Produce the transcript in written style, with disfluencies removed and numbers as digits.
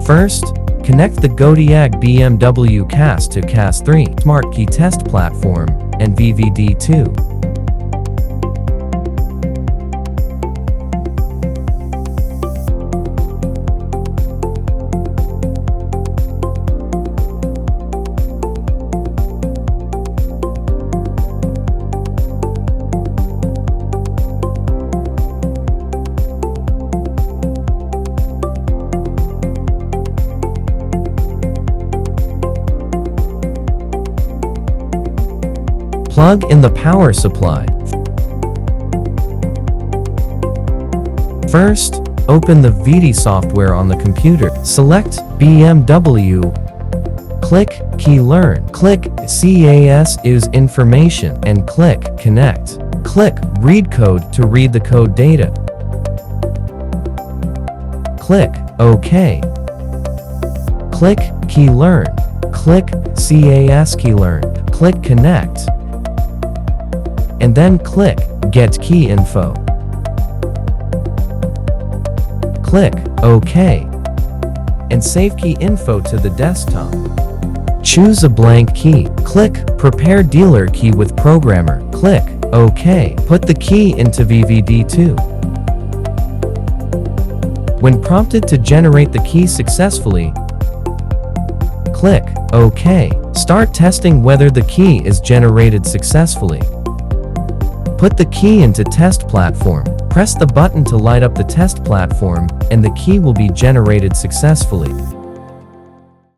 First, connect the Godiag BMW CAS2 to CAS3 Smart Key Test Platform and VVDI2. Plug in the power supply. First, open the VVDI software on the computer. Select BMW. Click Key Learn. Click CAS2 information and click Connect. Click Read Code to read the code data. Click OK. Click Key Learn. Click CAS Key Learn. Click Connect. And then click Get Key Info. Click OK. And save key info to the desktop. Choose a blank key. Click Prepare Dealer Key with Programmer. Click OK. Put the key into VVDI2. When prompted to generate the key successfully, click OK. Start testing whether the key is generated successfully. Put the key into test platform. Press the button to light up the test platform, and the key will be generated successfully.